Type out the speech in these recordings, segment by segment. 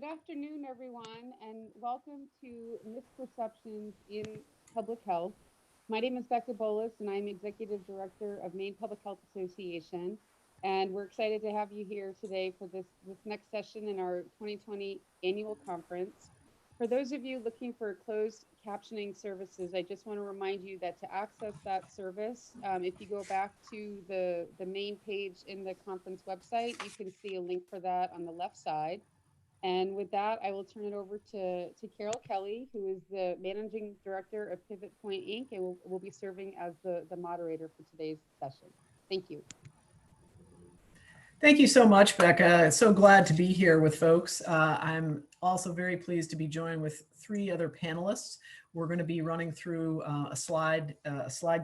afternoon, everyone, and welcome to Misperceptions in Public Health. My name is Becca Bolus, and I'm Executive Director of Maine Public Health Association. And we're excited to have you here today for this next session in our 2020 annual conference. For those of you looking for closed captioning services, I just want to remind you that to access that service, if you go back to the main page in the conference website, you can see a link for that on the left side. And with that, I will turn it over to Carol Kelly, who is the Managing Director of Pivot Point Inc. and will be serving as the moderator for today's session. Thank you. Thank you so much, Becca. So glad to be here with folks. I'm also very pleased to be joined with three other panelists. We're going to be running through a slide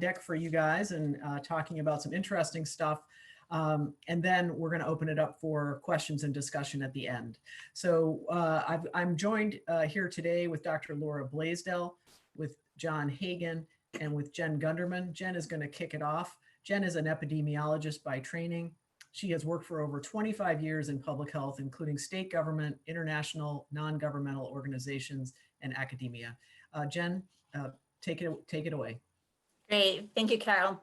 deck for you guys and talking about some interesting stuff. And then we're going to open it up for questions and discussion at the end. So I'm joined here today with Dr. Laura Blaisdell, with John Hagan, and with Jen Gunderman. Jen is going to kick it off. Jen is an epidemiologist by training. She has worked for over 25 years in public health, including state government, international, non-governmental organizations, and academia. Jen, take it away. Great. Thank you, Carol.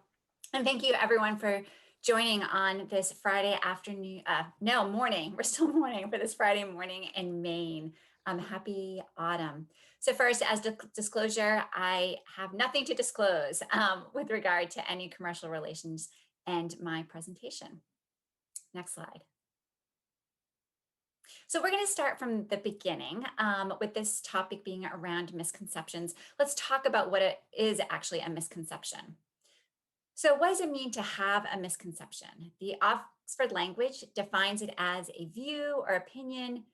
And thank you, everyone, for joining on this Friday afternoon. Morning. We're still morning for this Friday morning in Maine. Happy autumn. So first, as disclosure, I have nothing to disclose with regard to any commercial relations and my presentation. Next slide. So we're going to start from the beginning with this topic being around misconceptions. Let's talk about what it is actually a misconception. So what does it mean to have a misconception? The Oxford language defines it as a view or opinion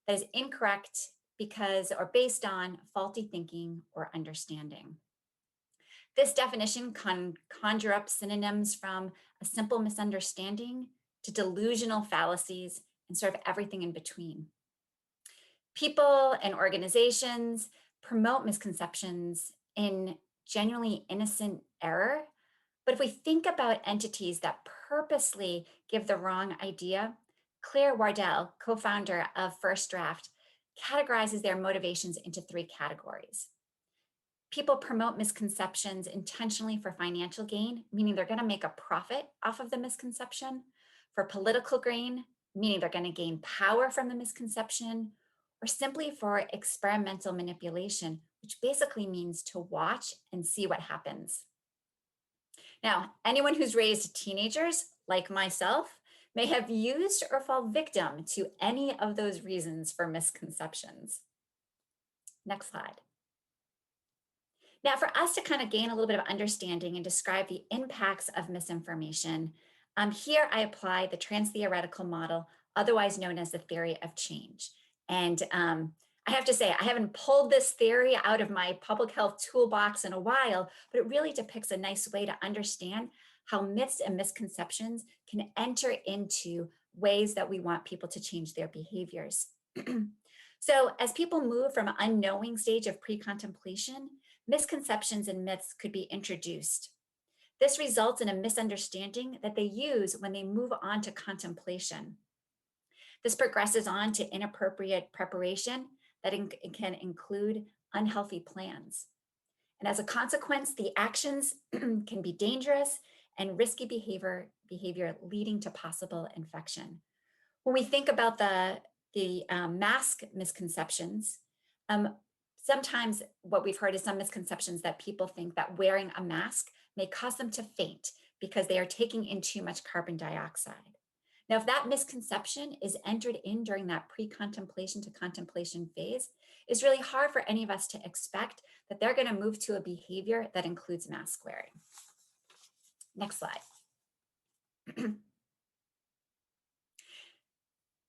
that is incorrect because or based on faulty thinking or understanding. This definition can conjure up synonyms from a simple misunderstanding to delusional fallacies and sort of everything in between. People and organizations promote misconceptions in genuinely innocent error. But if we think about entities that purposely give the wrong idea, Claire Wardell, co-founder of First Draft, categorizes their motivations into three categories. People promote misconceptions intentionally for financial gain, meaning they're going to make a profit off of the misconception, for political gain, meaning they're going to gain power from the misconception, or simply for experimental manipulation, which basically means to watch and see what happens. Now, anyone who's raised teenagers, like myself, may have used or fall victim to any of those reasons for misconceptions. Next slide. Now, for us to kind of gain a little bit of understanding and describe the impacts of misinformation, here I apply the trans-theoretical model, otherwise known as the theory of change. And I have to say, I haven't pulled this theory out of my public health toolbox in a while, but it really depicts a nice way to understand how myths and misconceptions can enter into ways that we want people to change their behaviors. So as people move from an unknowing stage of pre-contemplation, misconceptions and myths could be introduced. This results in a misunderstanding that they use when they move on to contemplation. This progresses on to inappropriate preparation that can include unhealthy plans. And as a consequence, the actions can be dangerous and risky behavior leading to possible infection. When we think about the mask misconceptions, sometimes what we've heard is some misconceptions that people think that wearing a mask may cause them to faint because they are taking in too much carbon dioxide. Now, if that misconception is entered in during that pre-contemplation to contemplation phase, it's really hard for any of us to expect that they're going to move to a behavior that includes mask wearing. Next slide.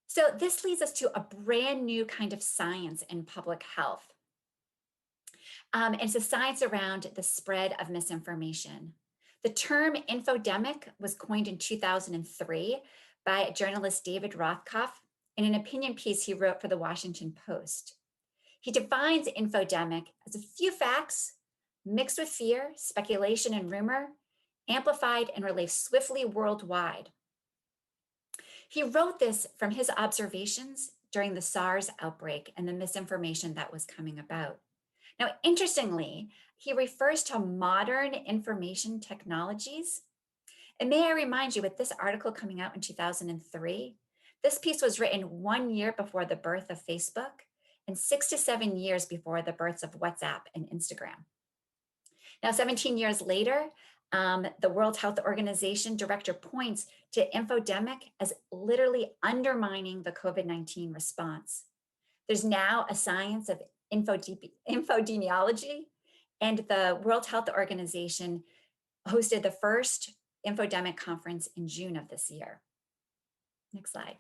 So this leads us to a brand new kind of science in public health. And it's a science around the spread of misinformation. The term infodemic was coined in 2003 by journalist David Rothkopf in an opinion piece he wrote for the Washington Post. He defines infodemic as a few facts mixed with fear, speculation, and rumor, amplified and relayed swiftly worldwide. He wrote this from his observations during the SARS outbreak and the misinformation that was coming about. Now, interestingly, he refers to modern information technologies. And may I remind you, with this article coming out in 2003, this piece was written 1 year before the birth of Facebook and 6 to 7 years before the births of WhatsApp and Instagram. Now, 17 years later, the World Health Organization director points to infodemic as literally undermining the COVID-19 response. There's now a science of infodemiology, and the World Health Organization hosted the first infodemic conference in June of this year. Next slide.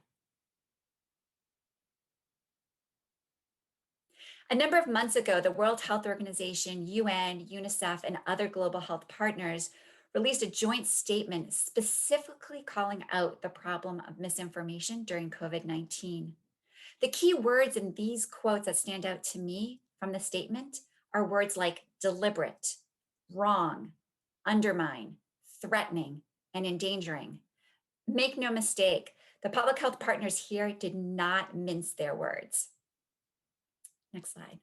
A number of months ago, the World Health Organization, UN, UNICEF, and other global health partners released a joint statement specifically calling out the problem of misinformation during COVID-19. The key words in these quotes that stand out to me from the statement are words like deliberate, wrong, undermine, threatening, and endangering. Make no mistake, the public health partners here did not mince their words. Next slide.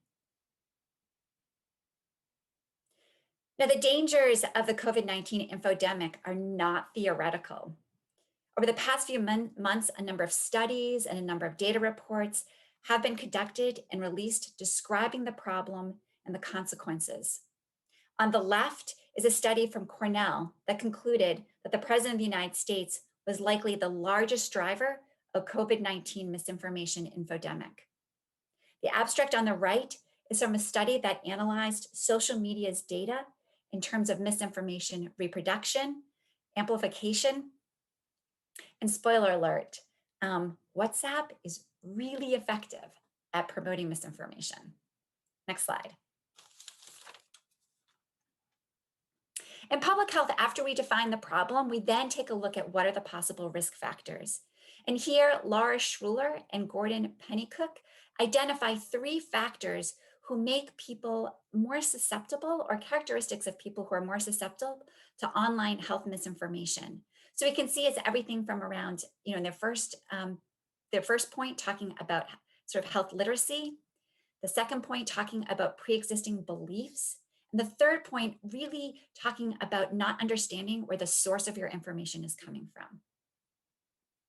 Now, the dangers of the COVID-19 infodemic are not theoretical. Over the past few months, a number of studies and a number of data reports have been conducted and released describing the problem and the consequences. On the left is a study from Cornell that concluded that the President of the United States was likely the largest driver of COVID-19 misinformation infodemic. The abstract on the right is from a study that analyzed social media's data in terms of misinformation reproduction, amplification, and spoiler alert, WhatsApp is really effective at promoting misinformation. Next slide. In public health, after we define the problem, we then take a look at what are the possible risk factors. And here, Laura Schruller and Gordon Pennycook identify 3 factors who make people more susceptible, or characteristics of people who are more susceptible to online health misinformation. So we can see it's everything from around, in their first point talking about sort of health literacy, the second point talking about pre-existing beliefs, and the third point really talking about not understanding where the source of your information is coming from.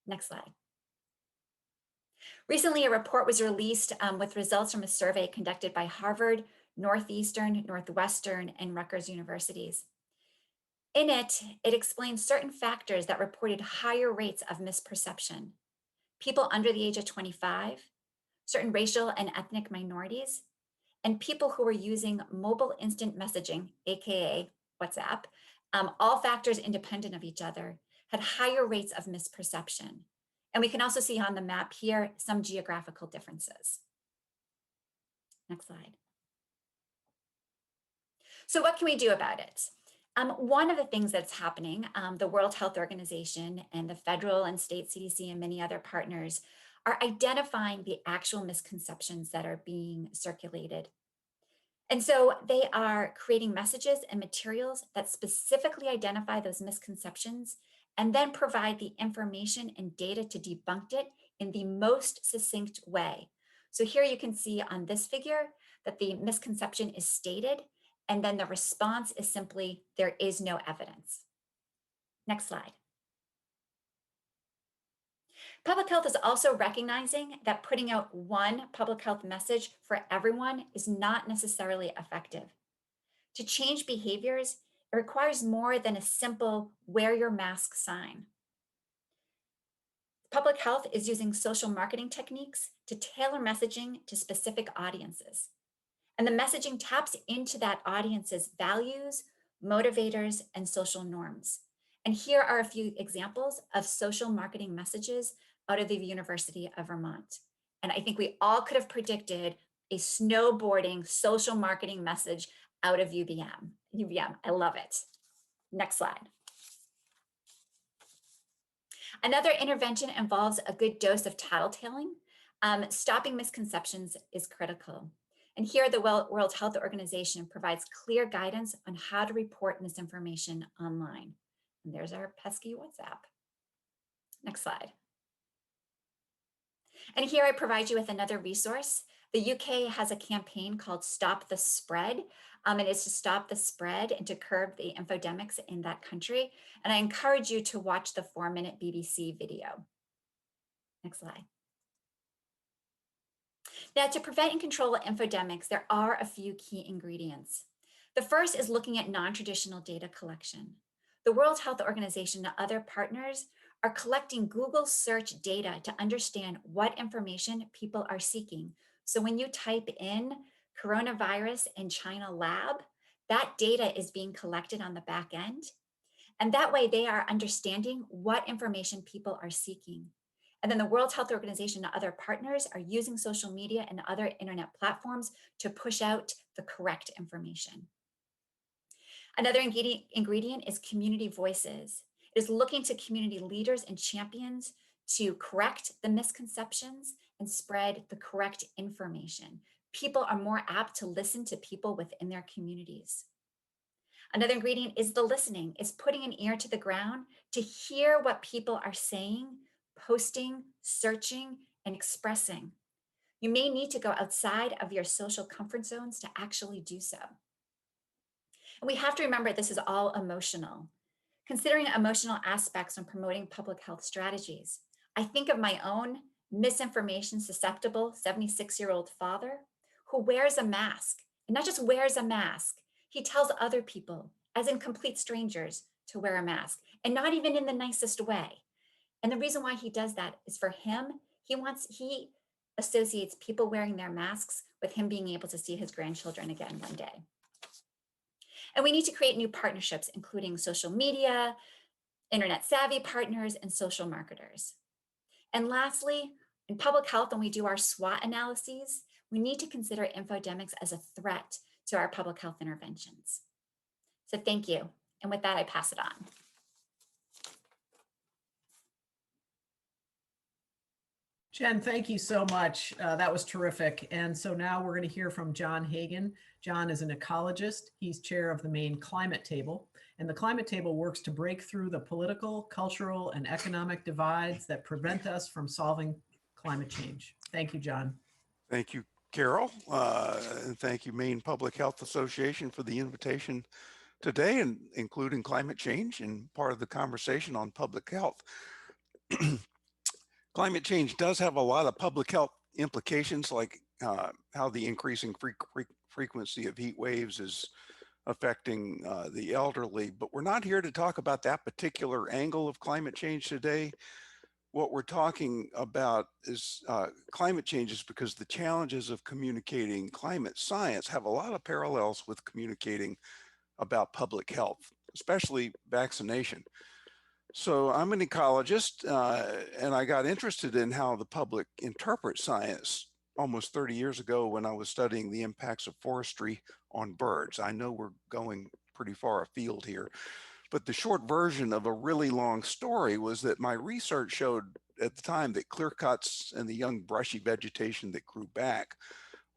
Next slide. Recently, a report was released with results from a survey conducted by Harvard, Northeastern, Northwestern, and Rutgers universities. In it, it explains certain factors that reported higher rates of misperception. People under the age of 25, certain racial and ethnic minorities, and people who were using mobile instant messaging, AKA WhatsApp, all factors independent of each other, had higher rates of misperception. And we can also see on the map here some geographical differences. Next slide. So what can we do about it? One of the things that's happening, the World Health Organization and the federal and state CDC and many other partners are identifying the actual misconceptions that are being circulated. And so they are creating messages and materials that specifically identify those misconceptions and then provide the information and data to debunk it in the most succinct way. So here you can see on this figure that the misconception is stated, and then the response is simply, there is no evidence. Next slide. Public health is also recognizing that putting out one public health message for everyone is not necessarily effective. To change behaviors, it requires more than a simple wear your mask sign. Public health is using social marketing techniques to tailor messaging to specific audiences. And the messaging taps into that audience's values, motivators, and social norms. And here are a few examples of social marketing messages out of the University of Vermont. And I think we all could have predicted a snowboarding social marketing message out of UVM. I love it. Next slide. Another intervention involves a good dose of tattletaling. Stopping misconceptions is critical. And here the World Health Organization provides clear guidance on how to report misinformation online. And there's our pesky WhatsApp. Next slide. And here I provide you with another resource. The UK has a campaign called Stop the Spread. And it's to stop the spread and to curb the infodemics in that country. And I encourage you to watch the 4-minute BBC video. Next slide. Now, to prevent and control infodemics, there are a few key ingredients. The first is looking at non-traditional data collection. The World Health Organization and other partners are collecting Google search data to understand what information people are seeking. So when you type in coronavirus in China lab, that data is being collected on the back end. And that way they are understanding what information people are seeking. And then the World Health Organization and other partners are using social media and other internet platforms to push out the correct information. Another ingredient is community voices. It is looking to community leaders and champions to correct the misconceptions and spread the correct information. People are more apt to listen to people within their communities. Another ingredient is the listening, is putting an ear to the ground to hear what people are saying, posting, searching, and expressing. You may need to go outside of your social comfort zones to actually do so. And we have to remember this is all emotional. Considering emotional aspects when promoting public health strategies, I think of my own misinformation susceptible 76-year-old father who wears a mask, and not just wears a mask, he tells other people, as in complete strangers, to wear a mask, and not even in the nicest way. And the reason why he does that is for him, he associates people wearing their masks with him being able to see his grandchildren again one day. And we need to create new partnerships, including social media, internet savvy partners, and social marketers. And lastly, in public health, when we do our SWOT analyses, we need to consider infodemics as a threat to our public health interventions. So thank you. And with that, I pass it on. Jen, thank you so much. That was terrific. And so now we're going to hear from John Hagan. John is an ecologist. He's chair of the Maine Climate Table. And the Climate Table works to break through the political, cultural, and economic divides that prevent us from solving climate change. Thank you, John. Thank you, Carol. And thank you, Maine Public Health Association, for the invitation today, and including climate change and part of the conversation on public health. Climate change does have a lot of public health implications, like how the increasing frequency of heat waves is affecting the elderly, but we're not here to talk about that particular angle of climate change today. What we're talking about is climate changes, because the challenges of communicating climate science have a lot of parallels with communicating about public health, especially vaccination. So I'm an ecologist, and I got interested in how the public interprets science almost 30 years ago when I was studying the impacts of forestry on birds. I know we're going pretty far afield here, but the short version of a really long story was that my research showed at the time that clear cuts and the young brushy vegetation that grew back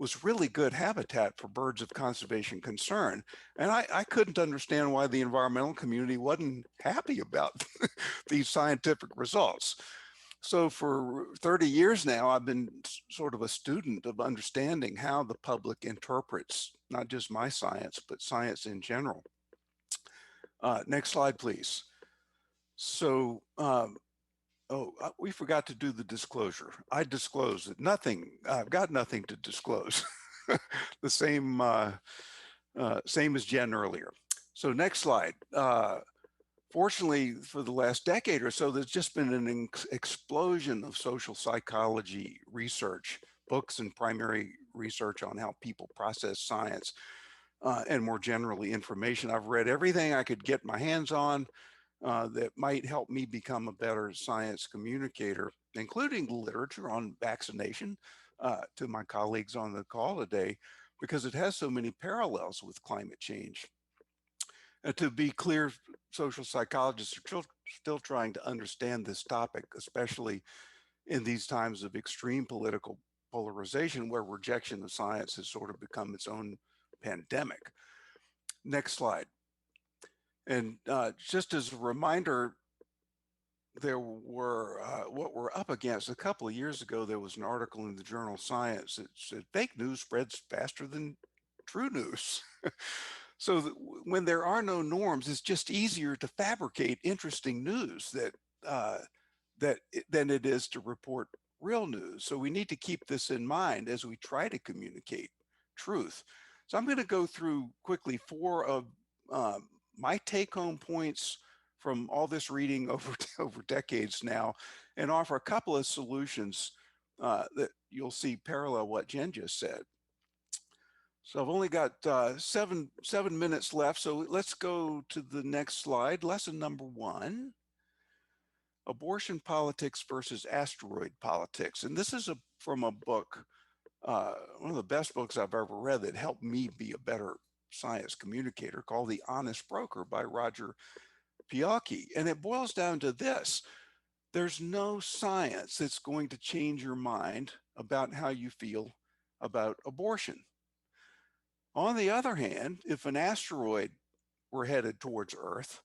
was really good habitat for birds of conservation concern. And I couldn't understand why the environmental community wasn't happy about these scientific results. So for 30 years now, I've been sort of a student of understanding how the public interprets not just my science, but science in general. Next slide, please. So, we forgot to do the disclosure. I disclosed that I've got nothing to disclose. The same as Jen earlier. So next slide. Fortunately, for the last decade or so, there's just been an explosion of social psychology research, books and primary research on how people process science, and more generally information. I've read everything I could get my hands on that might help me become a better science communicator, including literature on vaccination to my colleagues on the call today, because it has so many parallels with climate change. And to be clear, social psychologists are still trying to understand this topic, especially in these times of extreme political polarization, where rejection of science has sort of become its own pandemic. Next slide. And just as a reminder, there were what we're up against. A couple of years ago, there was an article in the journal Science that said fake news spreads faster than true news. So when there are no norms, it's just easier to fabricate interesting news uh, than it is to report real news. So we need to keep this in mind as we try to communicate truth. So I'm going to go through quickly four of my take-home points from all this reading over decades now, and offer a couple of solutions that you'll see parallel what Jen just said. So I've only got 7 minutes left. So let's go to the next slide. Lesson number 1, abortion politics versus asteroid politics. And this is from a book, one of the best books I've ever read that helped me be a better science communicator, called The Honest Broker by Roger Pielke. And it boils down to this: there's no science that's going to change your mind about how you feel about abortion. On the other hand, if an asteroid were headed towards Earth,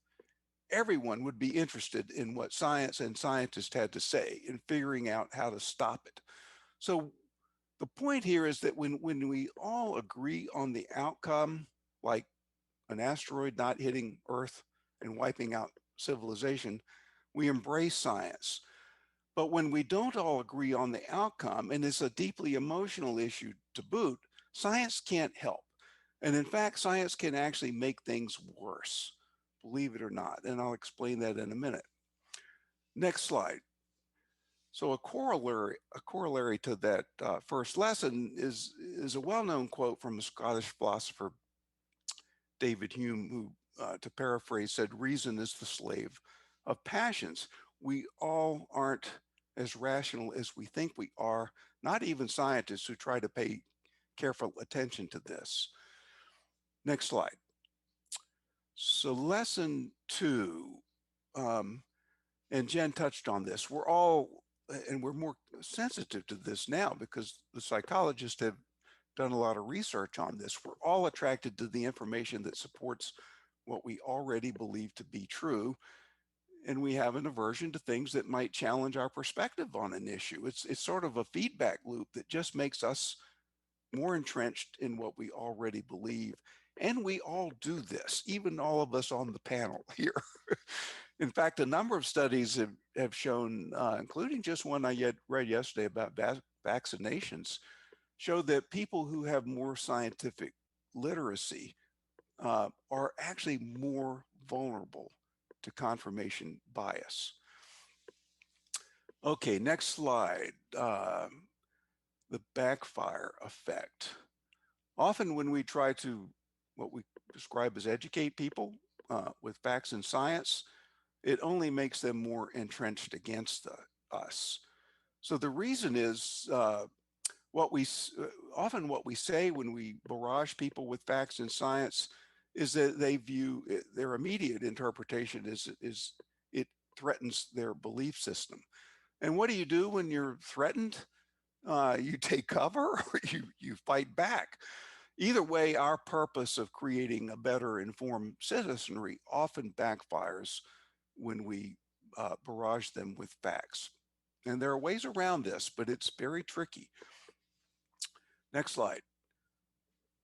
everyone would be interested in what science and scientists had to say in figuring out how to stop it. So the point here is that when we all agree on the outcome, like an asteroid not hitting Earth and wiping out civilization, we embrace science. But when we don't all agree on the outcome, and it's a deeply emotional issue to boot, science can't help. And in fact, science can actually make things worse, believe it or not. And I'll explain that in a minute. Next slide. So a corollary to that first lesson is a well-known quote from a Scottish philosopher, David Hume, who, to paraphrase, said, "Reason is the slave of passions." We all aren't as rational as we think we are, not even scientists who try to pay careful attention to this. Next slide. So lesson 2, and Jen touched on this, we're all, and we're more sensitive to this now because the psychologists have done a lot of research on this. We're all attracted to the information that supports what we already believe to be true, and we have an aversion to things that might challenge our perspective on an issue. It's sort of a feedback loop that just makes us more entrenched in what we already believe. And we all do this, even all of us on the panel here. In fact, a number of studies have shown, including just one I read yesterday about vaccinations, show that people who have more scientific literacy are actually more vulnerable to confirmation bias. Okay, next slide. The backfire effect. Often when we try to, what we describe as educate people with facts and science, it only makes them more entrenched against us. So the reason is often what we say when we barrage people with facts and science is that they view their immediate interpretation is it threatens their belief system. And what do you do when you're threatened? You take cover or you fight back. Either way, our purpose of creating a better informed citizenry often backfires when we barrage them with facts. And there are ways around this, but it's very tricky. Next slide.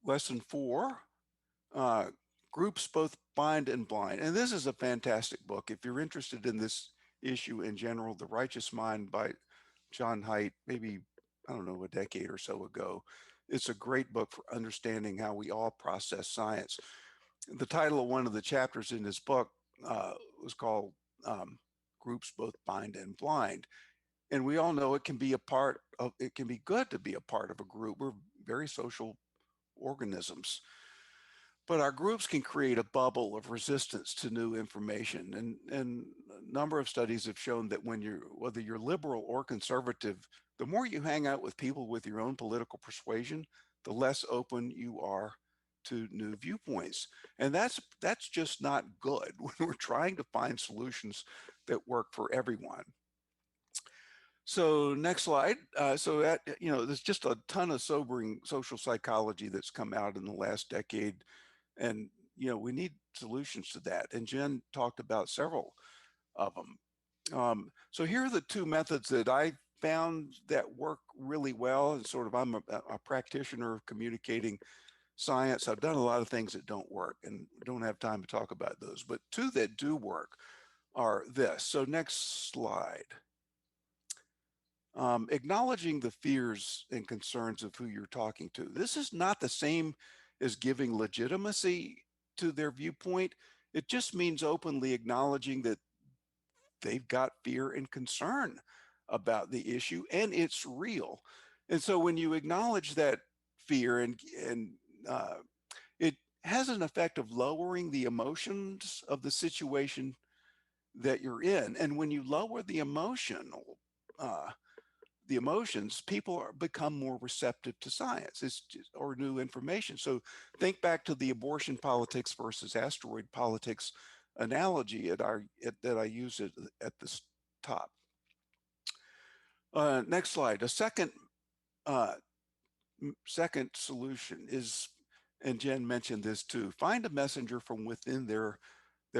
Lesson 4, groups both bind and blind. And this is a fantastic book. If you're interested in this issue in general, The Righteous Mind by John Haidt, maybe, I don't know, a decade or so ago. It's a great book for understanding how we all process science. The title of one of the chapters in this book was called Groups Both Bind and Blind. And we all know it can be good to be a part of a group. We're very social organisms. But our groups can create a bubble of resistance to new information. And a number of studies have shown that whether you're liberal or conservative, the more you hang out with people with your own political persuasion, the less open you are to new viewpoints. And that's just not good when we're trying to find solutions that work for everyone. So next slide. There's just a ton of sobering social psychology that's come out in the last decade. And, we need solutions to that. And Jen talked about several of them. So here are the two methods that I found that work really well. And sort of, I'm a practitioner of communicating science. I've done a lot of things that don't work and don't have time to talk about those, but two that do work are this. So next slide. Acknowledging the fears and concerns of who you're talking to. This is not the same as giving legitimacy to their viewpoint. It just means openly acknowledging that they've got fear and concern about the issue and it's real. And so when you acknowledge that fear and it has an effect of lowering the emotions of the situation that you're in. And when you lower uh, the emotions, people become more receptive to science or new information. So think back to the abortion politics versus asteroid politics analogy that I used at the top. Next slide. A uh, second solution is, and Jen mentioned this too, find a messenger from within their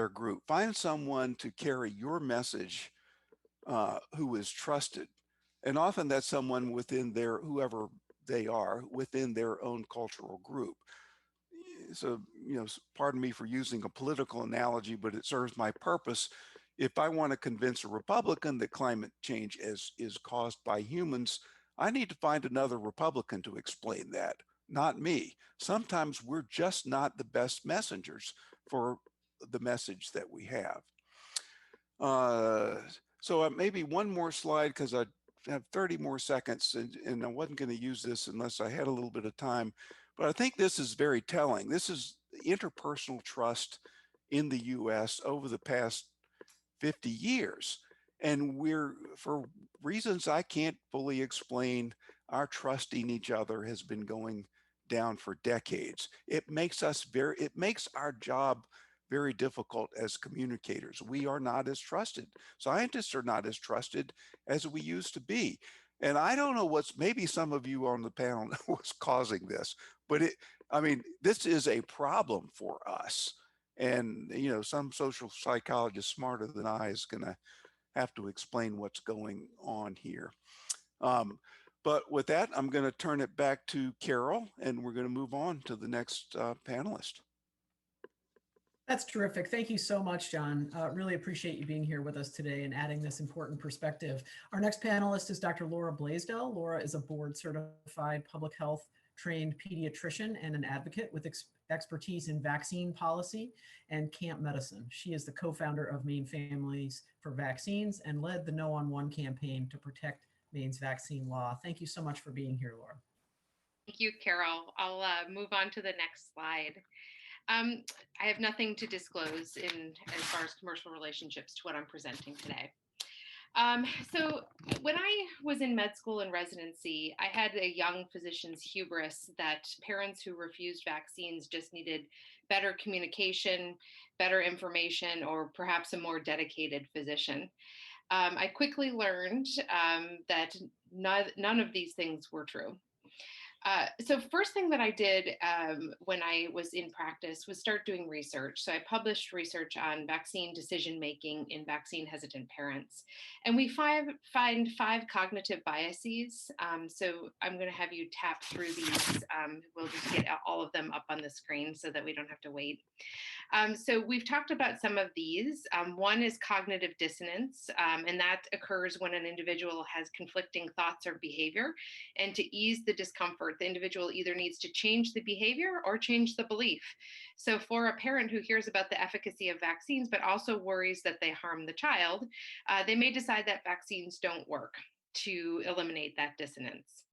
group. Find someone to carry your message who is trusted. And often that's someone within whoever they are, within their own cultural group. So, pardon me for using a political analogy, but it serves my purpose. If I want to convince a Republican that climate change is caused by humans, I need to find another Republican to explain that, not me. Sometimes we're just not the best messengers for the message that we have. So maybe one more slide because I have 30 more seconds and I wasn't going to use this unless I had a little bit of time. But I think this is very telling. This is interpersonal trust in the US over the past 50 years. And for reasons I can't fully explain, our trust in each other has been going down for decades. It makes our job very difficult as communicators. We are not as trusted. Scientists are not as trusted as we used to be. And I don't know maybe some of you on the panel know what's causing this, but this is a problem for us. And, some social psychologist smarter than I is going to have to explain what's going on here. But with that, I'm going to turn it back to Carol, and we're going to move on to the next panelist. That's terrific. Thank you so much, John. Really appreciate you being here with us today and adding this important perspective. Our next panelist is Dr. Laura Blaisdell. Laura is a board certified public health trained pediatrician and an advocate with expertise in vaccine policy and camp medicine. She is the co-founder of Maine Families for Vaccines and led the No on One campaign to protect Maine's vaccine law. Thank you so much for being here, Laura. Thank you, Carol. I'll move on to the next slide. I have nothing to disclose as far as commercial relationships to what I'm presenting today. So when I was in med school and residency, I had a young physician's hubris that parents who refused vaccines just needed better communication, better information, or perhaps a more dedicated physician. I quickly learned that none of these things were true. So first thing that I did when I was in practice was start doing research. So I published research on vaccine decision-making in vaccine hesitant parents. And we find 5 cognitive biases. So I'm going to have you tap through these. We'll just get all of them up on the screen so that we don't have to wait. So we've talked about some of these. One is cognitive dissonance, and that occurs when an individual has conflicting thoughts or behavior. And to ease the discomfort, the individual either needs to change the behavior or change the belief. So for a parent who hears about the efficacy of vaccines, but also worries that they harm the child, they may decide that vaccines don't work to eliminate that dissonance.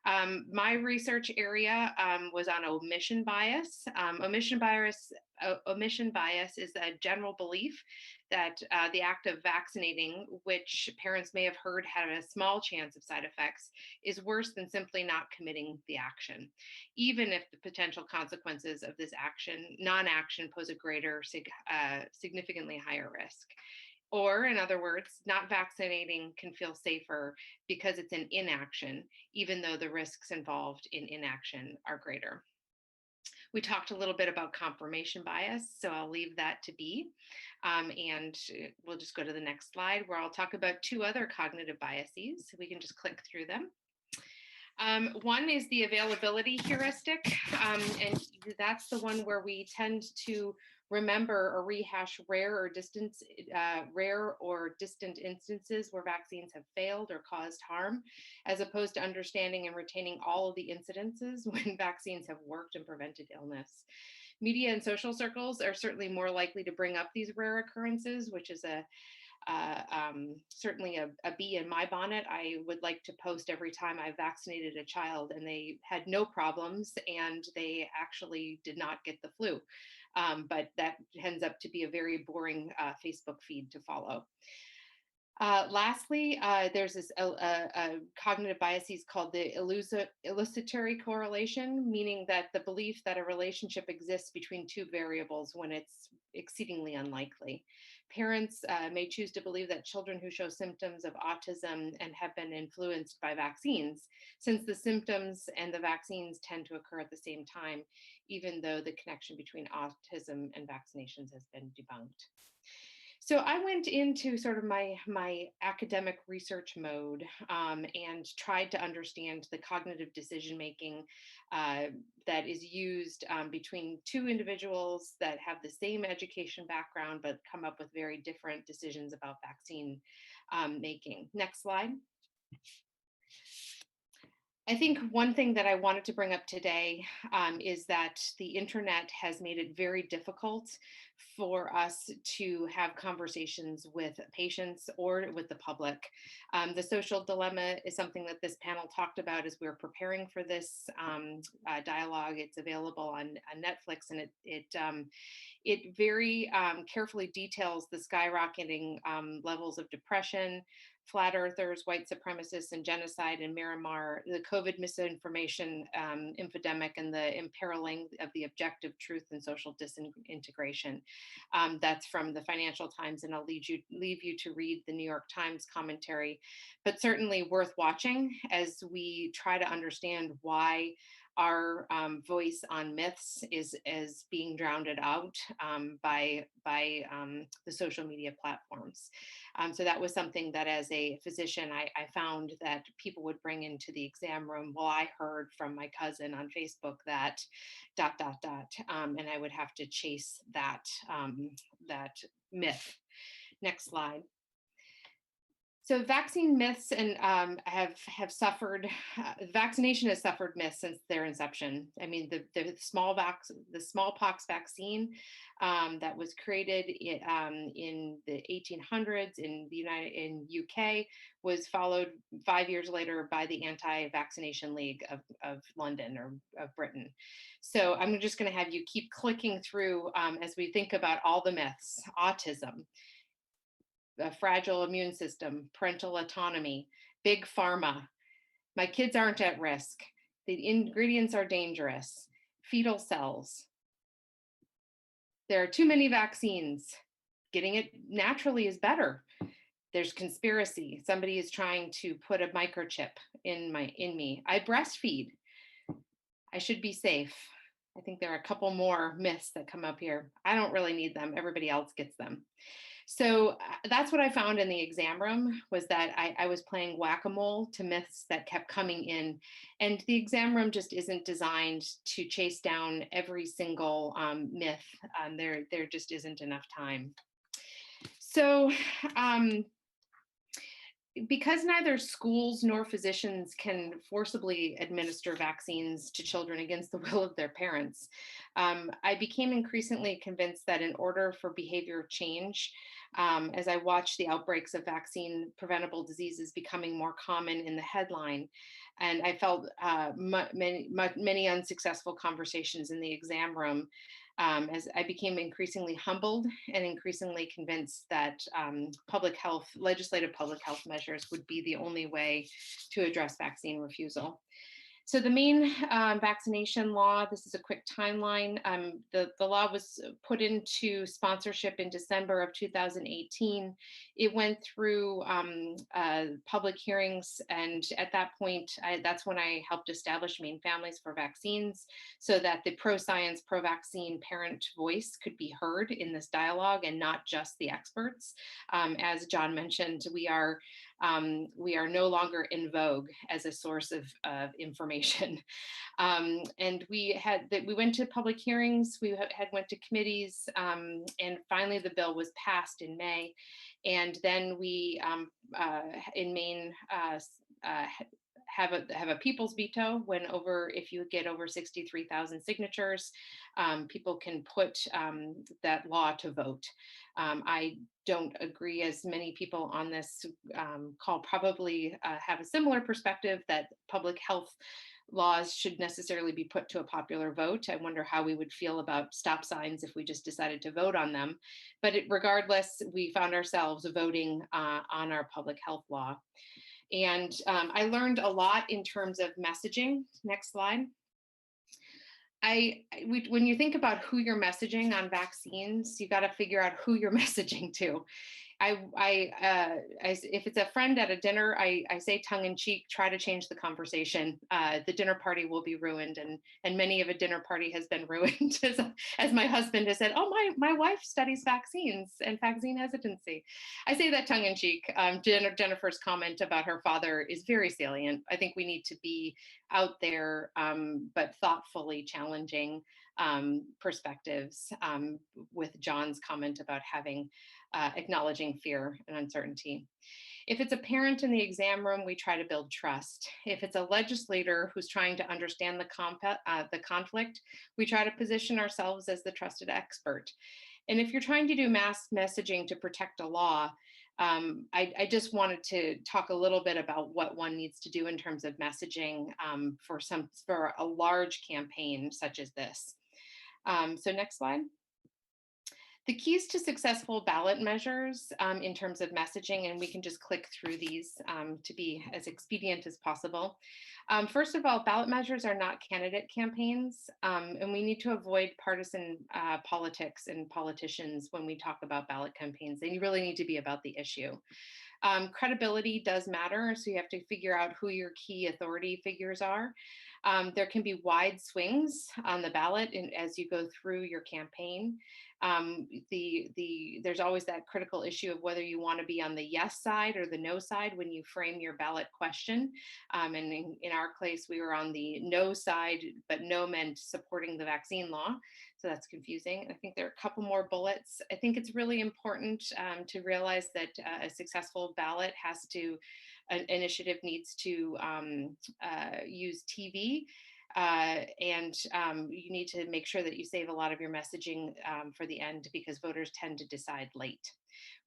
My research area was on omission bias. Omission bias is a general belief that the act of vaccinating, which parents may have heard had a small chance of side effects, is worse than simply not committing the action, even if the potential consequences of this non-action, pose a greater, significantly higher risk. Or, in other words, not vaccinating can feel safer because it's an inaction, even though the risks involved in inaction are greater. We talked a little bit about confirmation bias, so I'll leave that to be. And we'll just go to the next slide where I'll talk about two other cognitive biases. We can just click through them. One is the availability heuristic, and that's the one where we tend to remember or rehash rare or distant instances where vaccines have failed or caused harm, as opposed to understanding and retaining all of the incidences when vaccines have worked and prevented illness. Media and social circles are certainly more likely to bring up these rare occurrences, which is certainly a bee in my bonnet. I would like to post every time I vaccinated a child and they had no problems and they actually did not get the flu. But that ends up to be a very boring Facebook feed to follow. Lastly, there's this cognitive biases called the illusory correlation, meaning that the belief that a relationship exists between two variables when it's exceedingly unlikely. Parents may choose to believe that children who show symptoms of autism and have been influenced by vaccines, since the symptoms and the vaccines tend to occur at the same time, even though the connection between autism and vaccinations has been debunked. So I went into sort of my academic research mode and tried to understand the cognitive decision making that is used between two individuals that have the same education background but come up with very different decisions about vaccine making. Next slide. I think one thing that I wanted to bring up today is that the internet has made it very difficult for us to have conversations with patients or with the public. The social dilemma is something that this panel talked about as we were preparing for this dialogue. It's available on Netflix, and it very carefully details the skyrocketing levels of depression, flat earthers, white supremacists, and genocide in Myanmar, the COVID misinformation infodemic, and the imperiling of the objective truth and social disintegration. That's from the Financial Times, and I'll leave you to read the New York Times commentary, but certainly worth watching as we try to understand why our voice on myths is being drowned out by the social media platforms. So that was something that as a physician, I found that people would bring into the exam room. Well, I heard from my cousin on Facebook that ... and I would have to chase that myth. Next slide. So vaccine myths and have suffered. Vaccination has suffered myths since their inception. I mean, the smallpox vaccine that was created in the 1800s in UK was followed 5 years later by the Anti-Vaccination League of London or of Britain. So I'm just going to have you keep clicking through as we think about all the myths. Autism, a fragile immune system, parental autonomy, big pharma. My kids aren't at risk. The ingredients are dangerous. Fetal cells. There are too many vaccines. Getting it naturally is better. There's conspiracy. Somebody is trying to put a microchip in me. I breastfeed. I should be safe. I think there are a couple more myths that come up here. I don't really need them. Everybody else gets them. So that's what I found in the exam room, was that I was playing whack-a-mole to myths that kept coming in. And the exam room just isn't designed to chase down every single myth. There just isn't enough time. So because neither schools nor physicians can forcibly administer vaccines to children against the will of their parents, I became increasingly convinced that in order for behavior change, as I watched the outbreaks of vaccine preventable diseases becoming more common in the headline, and I felt many unsuccessful conversations in the exam room, as I became increasingly humbled and increasingly convinced that legislative public health measures would be the only way to address vaccine refusal. So the main vaccination law, this is a quick timeline. The law was put into sponsorship in December of 2018. It went through public hearings, and at that point, that's when I helped establish Maine Families for Vaccines, so that the pro-science, pro-vaccine parent voice could be heard in this dialogue and not just the experts. As John mentioned, we are no longer in vogue as a source of information. And we went to public hearings, we went to committees, and finally the bill was passed in May. And then we, in Maine, have a people's veto when if you get over 63,000 signatures, people can put that law to vote. I don't agree, as many people on this call probably have a similar perspective, that public health laws should necessarily be put to a popular vote. I wonder how we would feel about stop signs if we just decided to vote on them. But regardless, we found ourselves voting on our public health law. And I learned a lot in terms of messaging. Next slide. When you think about who you're messaging on vaccines, you got to figure out who you're messaging to. If it's a friend at a dinner, I say tongue in cheek, try to change the conversation. The dinner party will be ruined, and many of a dinner party has been ruined, as my husband has said, oh, my wife studies vaccines and vaccine hesitancy. I say that tongue in cheek. Jennifer's comment about her father is very salient. I think we need to be out there, but thoughtfully challenging perspectives, with John's comment about acknowledging fear and uncertainty. If it's a parent in the exam room, we try to build trust. If it's a legislator who's trying to understand the conflict, we try to position ourselves as the trusted expert. And if you're trying to do mass messaging to protect a law, I just wanted to talk a little bit about what one needs to do in terms of messaging for a large campaign such as this. So next slide. The keys to successful ballot measures in terms of messaging, and we can just click through these to be as expedient as possible. First of all, ballot measures are not candidate campaigns, and we need to avoid partisan politics and politicians when we talk about ballot campaigns. They really need to be about the issue. Credibility does matter, so you have to figure out who your key authority figures are. There can be wide swings on the ballot as you go through your campaign. There's always that critical issue of whether you want to be on the yes side or the no side when you frame your ballot question. And in our case, we were on the no side, but no meant supporting the vaccine law. So that's confusing. I think there are a couple more bullets. I think it's really important to realize that a successful ballot an initiative needs to use TV. And you need to make sure that you save a lot of your messaging for the end, because voters tend to decide late.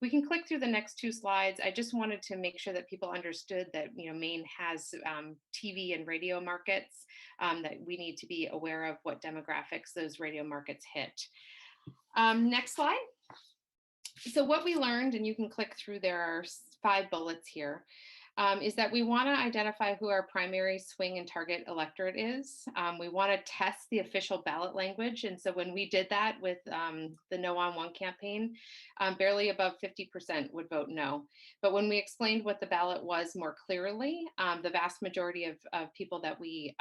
We can click through the next two slides. I just wanted to make sure that people understood that Maine has TV and radio markets, that we need to be aware of what demographics those radio markets hit. Next slide. So what we learned, and you can click through, there are 5 bullets here. Is that we want to identify who our primary swing and target electorate is. We want to test the official ballot language. And so when we did that with the No on One campaign, barely above 50% would vote no. But when we explained what the ballot was more clearly, the vast majority of people that we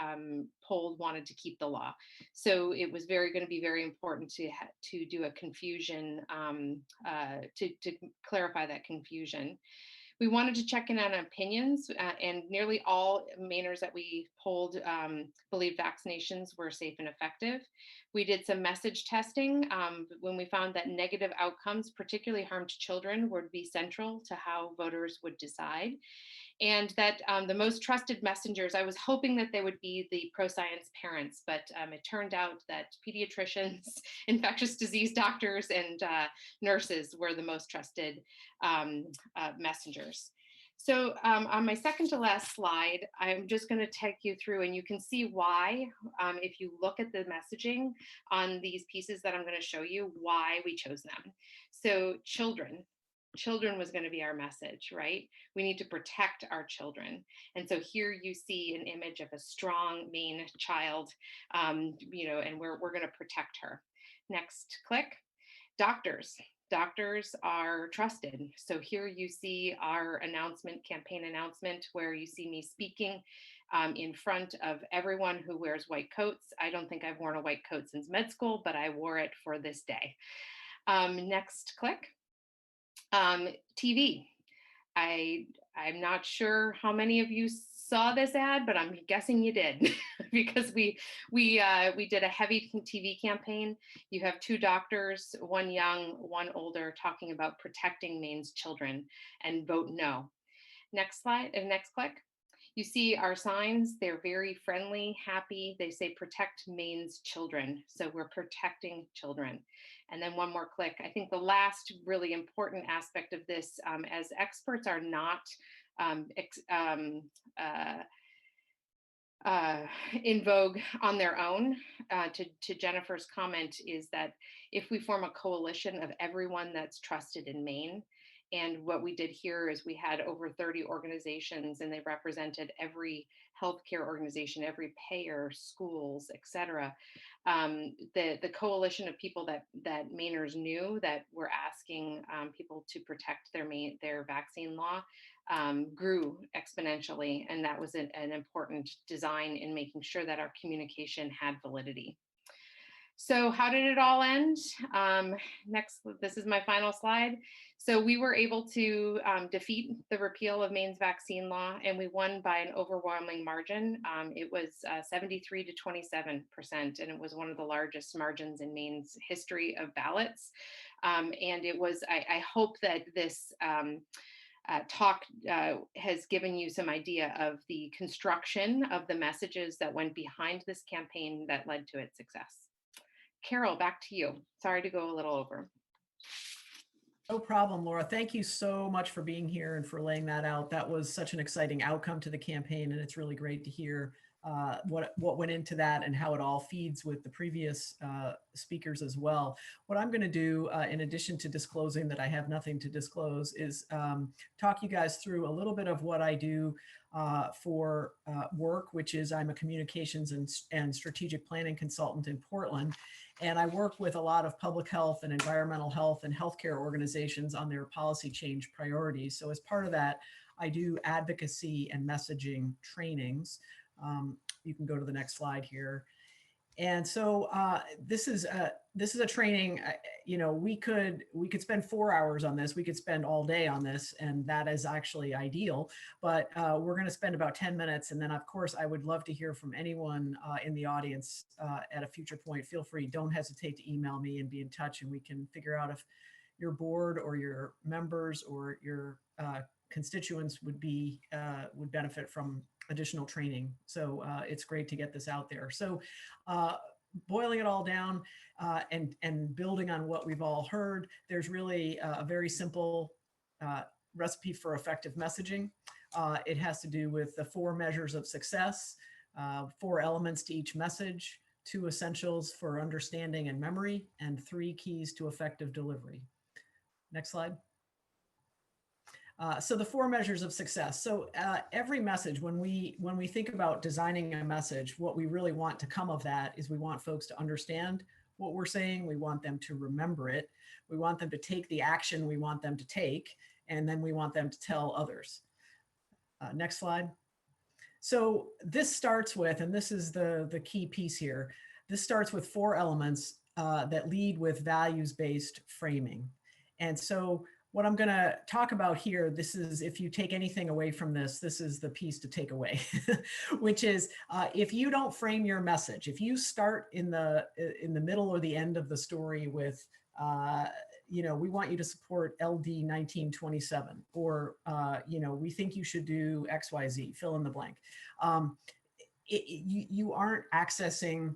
polled wanted to keep the law. So it was going to be very important to do a confusion, to clarify that confusion. We wanted to check in on opinions, and nearly all Mainers that we polled believed vaccinations were safe and effective. We did some message testing when we found that negative outcomes, particularly harm to children, would be central to how voters would decide. And that the most trusted messengers, I was hoping that they would be the pro-science parents, but it turned out that pediatricians, infectious disease doctors, and nurses were the most trusted messengers. So on my second to last slide, I'm just going to take you through, and you can see why, if you look at the messaging on these pieces that I'm going to show you, why we chose them. So children. children was going to be our message, right? We need to protect our children. And so here you see an image of a strong Maine child, and we're going to protect her. Next click. Doctors. Doctors are trusted. So here you see our campaign announcement, where you see me speaking in front of everyone who wears white coats. I don't think I've worn a white coat since med school, but I wore it for this day. Next click. TV. I'm not sure how many of you saw this ad, but I'm guessing you did because we did a heavy TV campaign. You have two doctors, one young, one older, talking about protecting Maine's children, and vote no. Next slide and next click. You see our signs. They're very friendly, happy. They say protect Maine's children. So we're protecting children. And then one more click. I think the last really important aspect of this, as experts are not in vogue on their own, to Jennifer's comment, is that if we form a coalition of everyone that's trusted in Maine, and what we did here is we had over 30 organizations, and they represented every healthcare organization, every payer, schools, et cetera. The coalition of people that Mainers knew that were asking people to protect their vaccine law grew exponentially. And that was an important design in making sure that our communication had validity. So how did it all end? Next, this is my final slide. So we were able to defeat the repeal of Maine's vaccine law, and we won by an overwhelming margin. It was 73 to 27%, and it was one of the largest margins in Maine's history of ballots. And it was, I hope that this talk has given you some idea of the construction of the messages that went behind this campaign that led to its success. Carol, back to you. Sorry to go a little over. No problem, Laura. Thank you so much for being here and for laying that out. That was such an exciting outcome to the campaign, and it's really great to hear what went into that and how it all feeds with the previous speakers as well. What I'm going to do, in addition to disclosing that I have nothing to disclose, is talk you guys through a little bit of what I do for work, which is I'm a communications and strategic planning consultant in Portland. And I work with a lot of public health and environmental health and healthcare organizations on their policy change priorities. So as part of that, I do advocacy and messaging trainings. You can go to the next slide here. And so this is a training. We could spend 4 hours on this. We could spend all day on this, and that is actually ideal. But we're going to spend about 10 minutes, and then of course I would love to hear from anyone in the audience at a future point. Feel free. Don't hesitate to email me and be in touch, and we can figure out if your board or your members or your constituents would benefit from additional training. So it's great to get this out there. So boiling it all down and building on what we've all heard, there's really a very simple recipe for effective messaging. It has to do with the 4 measures of success, 4 elements to each message, 2 essentials for understanding and memory, and 3 keys to effective delivery. Next slide. So the 4 measures of success. So every message, when we think about designing a message, what we really want to come of that is we want folks to understand what we're saying. We want them to remember it. We want them to take the action we want them to take, and then we want them to tell others. Next slide. So this starts with, and this is the key piece here, this starts with 4 elements that lead with values-based framing. And so what I'm going to talk about here, this is, if you take anything away from this, this is the piece to take away, which is if you don't frame your message, if you start in the middle or the end of the story with, we want you to support LD 1927, or, we think you should do XYZ, fill in the blank. You aren't accessing,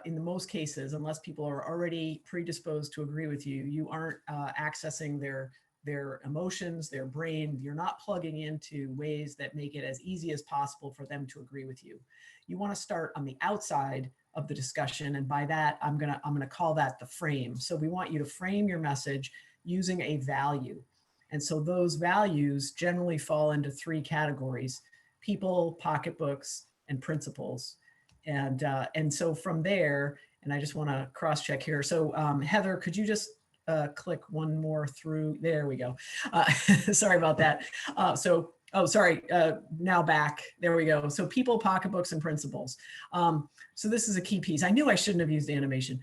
in the most cases, unless people are already predisposed to agree with you, you aren't accessing their emotions, their brain. You're not plugging into ways that make it as easy as possible for them to agree with you. You want to start on the outside of the discussion, and by that, I'm gonna call that the frame. So we want you to frame your message using a value. And so those values generally fall into three categories: people, pocketbooks, and principles. And so from there, and I just want to cross check here. So Heather, could you just click one more through? There we go. Sorry about that. Now back. There we go. So people, pocketbooks, and principles. So this is a key piece. I knew I shouldn't have used animation.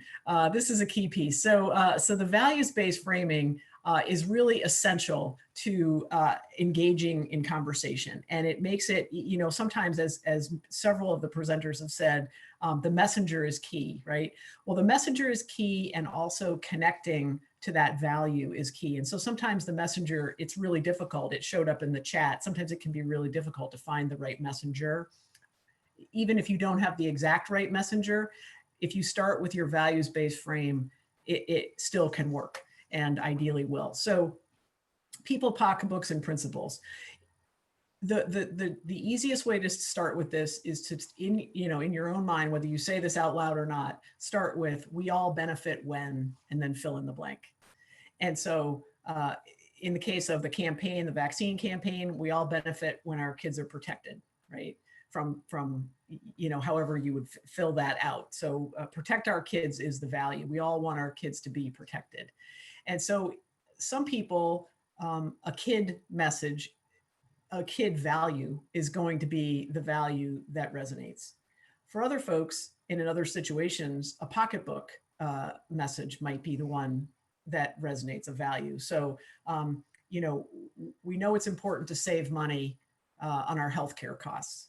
This is a key piece. So the values-based framing is really essential to engaging in conversation. And it makes it, sometimes as several of the presenters have said, the messenger is key, right? Well, the messenger is key, and also connecting to that value is key. And so sometimes the messenger, it's really difficult. It showed up in the chat. Sometimes it can be really difficult to find the right messenger. Even if you don't have the exact right messenger, if you start with your values-based frame, it still can work, and ideally will. So people, pocketbooks, and principles. The easiest way to start with this is to, in your own mind, whether you say this out loud or not, start with, we all benefit when, and then fill in the blank. And so in the case of the campaign, the vaccine campaign, we all benefit when our kids are protected, right? From however you would fill that out. So protect our kids is the value. We all want our kids to be protected. And so some people, a kid message, a kid value is going to be the value that resonates. For other folks, in other situations, a pocketbook message might be the one that resonates, a value. So, we know it's important to save money on our healthcare costs.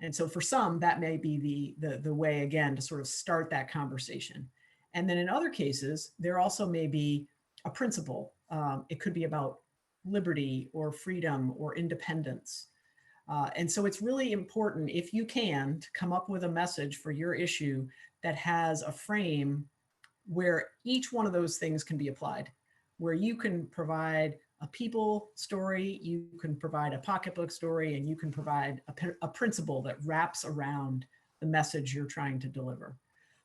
And so for some, that may be the way, again, to sort of start that conversation. And then in other cases, there also may be a principle. It could be about liberty or freedom or independence. And so it's really important, if you can, to come up with a message for your issue that has a frame where each one of those things can be applied, where you can provide a people story, you can provide a pocketbook story, and you can provide a principle that wraps around the message you're trying to deliver.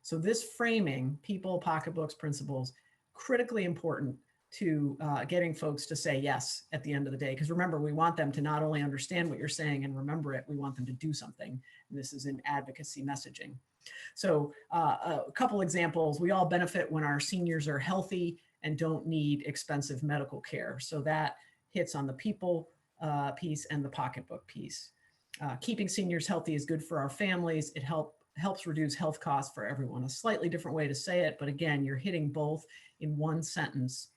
So this framing, people, pocketbooks, principles, critically important to getting folks to say yes at the end of the day. Because remember, we want them to not only understand what you're saying and remember it, we want them to do something. And this is in advocacy messaging. So a couple examples: we all benefit when our seniors are healthy and don't need expensive medical care. So that hits on the people piece and the pocketbook piece. Keeping seniors healthy is good for our families. It helps reduce health costs for everyone. A slightly different way to say it, but again, you're hitting both in one sentence.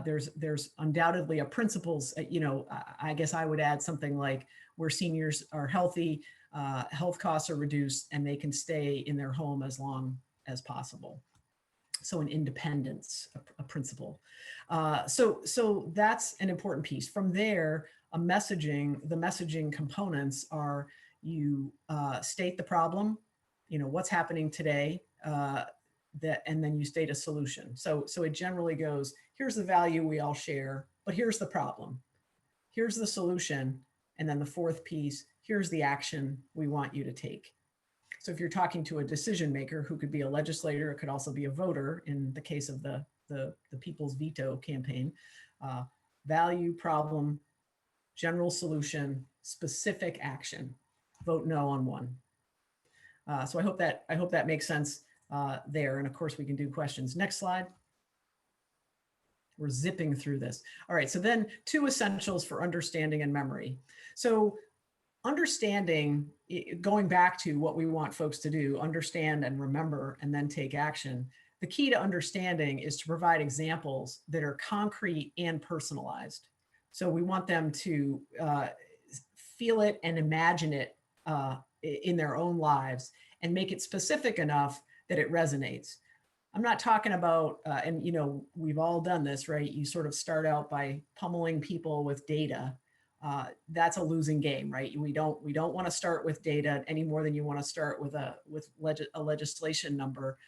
There's undoubtedly a principles, I guess I would add something like, where seniors are healthy, health costs are reduced, and they can stay in their home as long as possible. So an independence, a principle. So that's an important piece. From there, the messaging components are, you state the problem, what's happening today, and then you state a solution. So it generally goes, here's the value we all share, but here's the problem. Here's the solution. And then the fourth piece, here's the action we want you to take. So if you're talking to a decision maker, who could be a legislator, it could also be a voter in the case of the People's Veto campaign, value, problem, general solution, specific action. Vote no on one. So I hope that makes sense there. And of course we can do questions. Next slide. We're zipping through this. All right, so then 2 essentials for understanding and memory. So understanding, going back to what we want folks to do, understand and remember, and then take action. The key to understanding is to provide examples that are concrete and personalized. So we want them to feel it and imagine it in their own lives, and make it specific enough that it resonates. I'm not talking about, and we've all done this, right? You sort of start out by pummeling people with data. That's a losing game, right? We don't want to start with data any more than you want to start with a legislation number.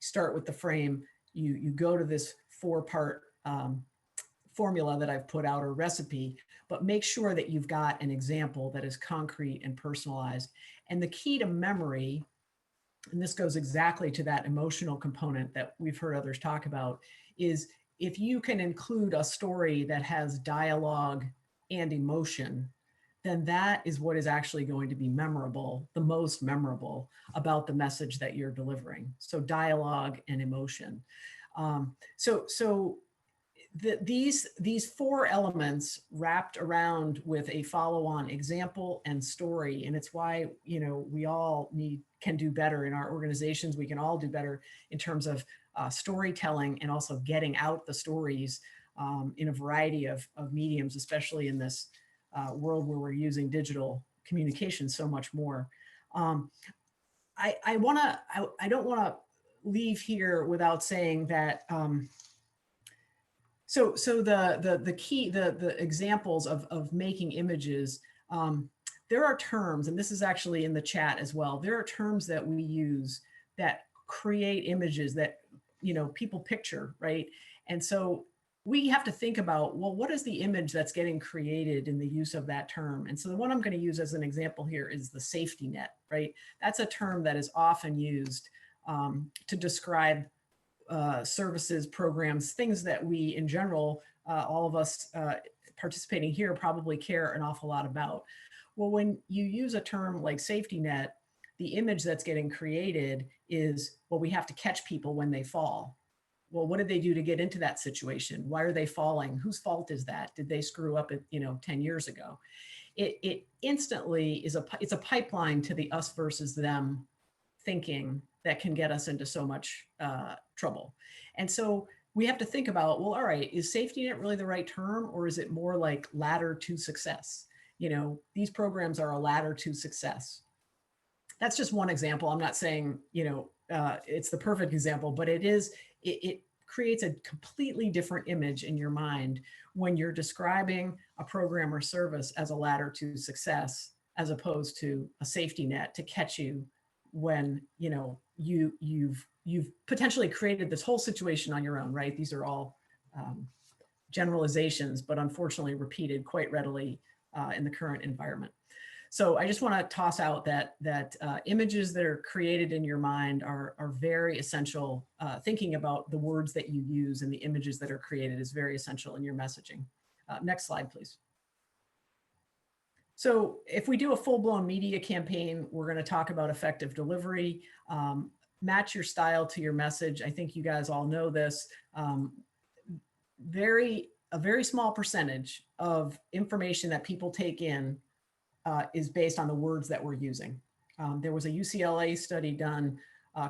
Start with the frame. You go to this 4-part formula that I've put out, or recipe, but make sure that you've got an example that is concrete and personalized. And the key to memory, and this goes exactly to that emotional component that we've heard others talk about, is if you can include a story that has dialogue and emotion, then that is what is actually going to be memorable, the most memorable about the message that you're delivering. So dialogue and emotion. So these four elements wrapped around with a follow-on example and story, and it's why, you know, we all can do better in our organizations. We can all do better in terms of storytelling and also getting out the stories in a variety of mediums, especially in this world where we're using digital communication so much more. I don't want to leave here without saying that. So the key, the examples of making images, there are terms, and this is actually in the chat as well. There are terms that we use that create images that, you know, people picture, right? And so we have to think about, well, what is the image that's getting created in the use of that term? And so the one I'm going to use as an example here is the safety net, right? That's a term that is often used to describe services, programs, things that we in general, all of us participating here probably care an awful lot about. Well, when you use a term like safety net, the image that's getting created is, well, we have to catch people when they fall. Well, what did they do to get into that situation? Why are they falling? Whose fault is that? Did they screw up, 10 years ago? It instantly it's a pipeline to the us versus them thinking that can get us into so much trouble. And so we have to think about, well, all right, is safety net really the right term, or is it more like ladder to success? You know, these programs are a ladder to success. That's just one example. I'm not saying, it's the perfect example, but it creates a completely different image in your mind when you're describing a program or service as a ladder to success, as opposed to a safety net to catch you when, you've potentially created this whole situation on your own, right? These are all generalizations, but unfortunately repeated quite readily in the current environment. So I just want to toss out that images that are created in your mind are very essential. Thinking about the words that you use and the images that are created is very essential in your messaging. Next slide, please. So if we do a full-blown media campaign, we're going to talk about effective delivery. Match your style to your message. I think you guys all know this. A very small percentage of information that people take in is based on the words that we're using. There was a UCLA study done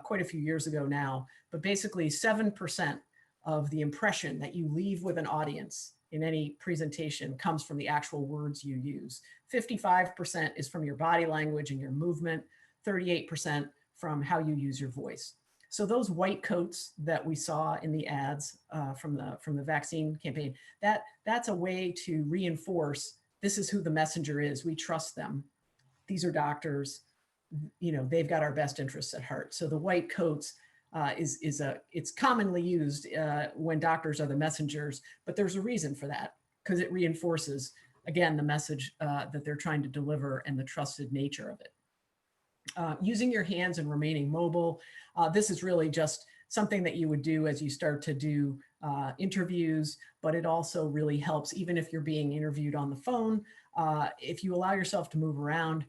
quite a few years ago now, but basically 7% of the impression that you leave with an audience in any presentation comes from the actual words you use. 55% is from your body language and your movement, 38% from how you use your voice. So those white coats that we saw in the ads from the vaccine campaign, that's a way to reinforce this is who the messenger is. We trust them. These are doctors. They've got our best interests at heart. So the white coats it's commonly used when doctors are the messengers, but there's a reason for that, because it reinforces, again, the message that they're trying to deliver and the trusted nature of it. Using your hands and remaining mobile. This is really just something that you would do as you start to do interviews, but it also really helps even if you're being interviewed on the phone. If you allow yourself to move around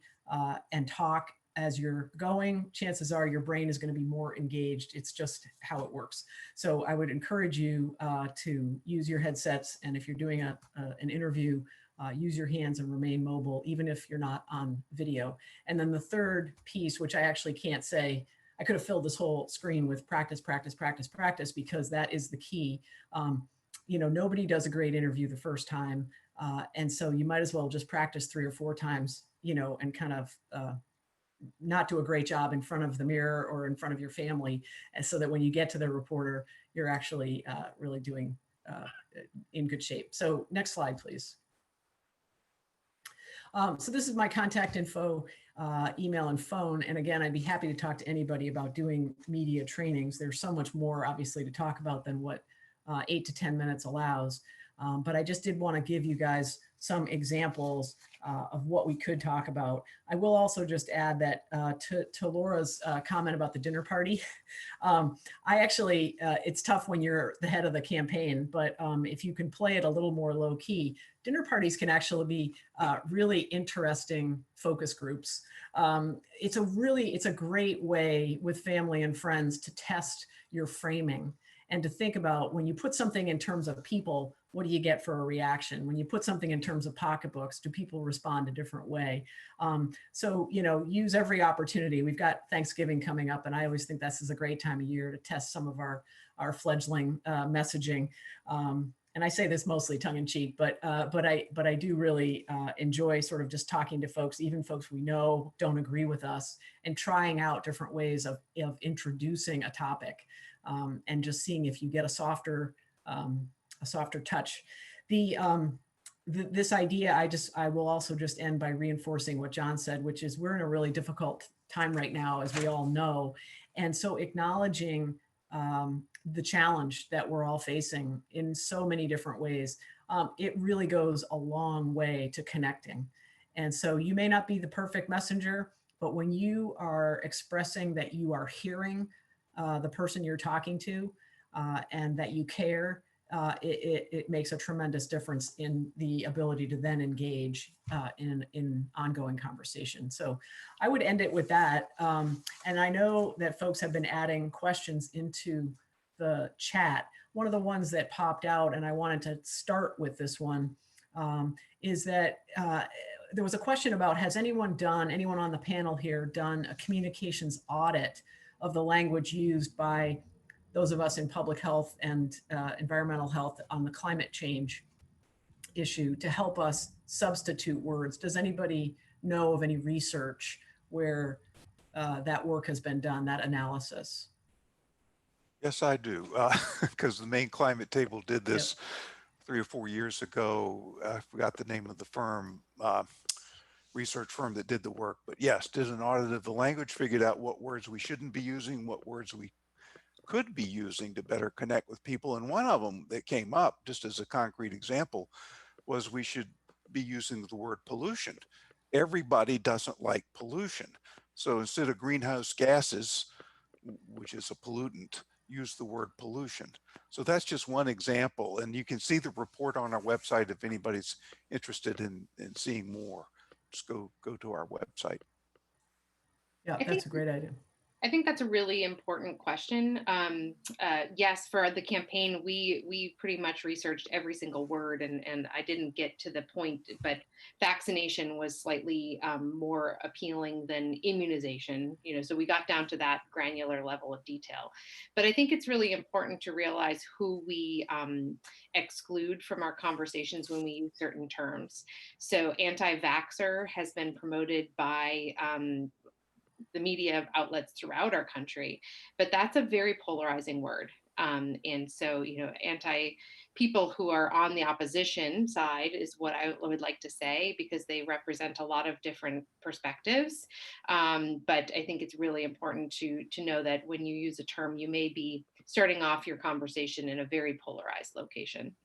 and talk as you're going, chances are your brain is going to be more engaged. It's just how it works. So I would encourage you to use your headsets, and if you're doing an interview, use your hands and remain mobile, even if you're not on video. And then the third piece, which I actually can't say, I could have filled this whole screen with practice, practice, practice, practice, because that is the key. Nobody does a great interview the first time. And so you might as well just practice 3 or 4 times, and kind of not do a great job in front of the mirror or in front of your family. And so that when you get to the reporter, you're actually really doing in good shape. So next slide, please. So this is my contact info, email and phone. And again, I'd be happy to talk to anybody about doing media trainings. There's so much more obviously to talk about than what 8 to 10 minutes allows. But I just did want to give you guys some examples of what we could talk about. I will also just add that to Laura's comment about the dinner party, I actually, it's tough when you're the head of the campaign, but if you can play it a little more low key, dinner parties can actually be really interesting focus groups. It's a great way with family and friends to test your framing and to think about, when you put something in terms of people, what do you get for a reaction? When you put something in terms of pocketbooks, do people respond a different way? So, use every opportunity. We've got Thanksgiving coming up, and I always think this is a great time of year to test some of our fledgling messaging. And I say this mostly tongue in cheek, but I do really enjoy sort of just talking to folks, even folks we know don't agree with us, and trying out different ways of introducing a topic, and just seeing if you get a softer touch. This idea, I will also just end by reinforcing what John said, which is we're in a really difficult time right now, as we all know, and so acknowledging the challenge that we're all facing in so many different ways, it really goes a long way to connecting. And so you may not be the perfect messenger, but when you are expressing that you are hearing the person you're talking to, and that you care, it makes a tremendous difference in the ability to then engage in ongoing conversation. So I would end it with that. And I know that folks have been adding questions into the chat. One of the ones that popped out, and I wanted to start with this one, is that there was a question about, has anyone on the panel here done a communications audit of the language used by those of us in public health and environmental health on the climate change issue to help us substitute words? Does anybody know of any research where that work has been done, that analysis? Yes, I do, because the Maine Climate Table did this 3 or 4 years ago. I forgot the name of the firm, research firm that did the work, but yes, did an audit of the language, figured out what words we shouldn't be using, what words we could be using to better connect with people. And one of them that came up, just as a concrete example, was we should be using the word pollution. Everybody doesn't like pollution. So instead of greenhouse gases, which is a pollutant, use the word pollution. So that's just one example. And you can see the report on our website if anybody's interested in seeing more. Just go to our website. Yeah, that's a great idea. I think that's a really important question. Yes, for the campaign, we pretty much researched every single word, and I didn't get to the point, but vaccination was slightly more appealing than immunization. So we got down to that granular level of detail. But I think it's really important to realize who we exclude from our conversations when we use certain terms. So anti-vaxxer has been promoted by the media outlets throughout our country, but that's a very polarizing word. And so, people who are on the opposition side is what I would like to say, because they represent a lot of different perspectives. But I think it's really important to know that when you use a term, you may be starting off your conversation in a very polarized location.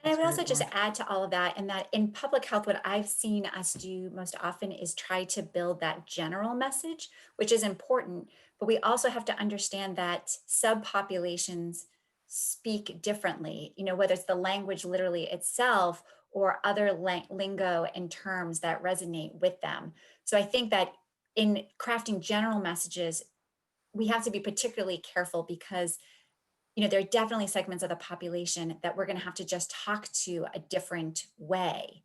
And I would also just add to all of that, and that in public health, what I've seen us do most often is try to build that general message, which is important. But we also have to understand that subpopulations speak differently, whether it's the language literally itself or other lingo and terms that resonate with them. So I think that in crafting general messages, we have to be particularly careful, because there are definitely segments of the population that we're going to have to just talk to a different way.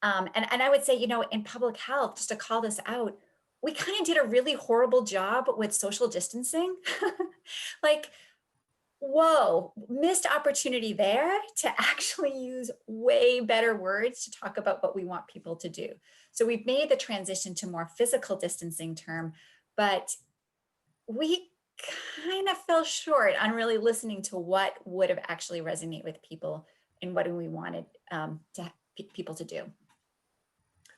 And I would say, in public health, just to call this out, we kind of did a really horrible job with social distancing. Like, whoa, missed opportunity there to actually use way better words to talk about what we want people to do. So we've made the transition to more physical distancing term, but we kind of fell short on really listening to what would have actually resonate with people and what we wanted people to do.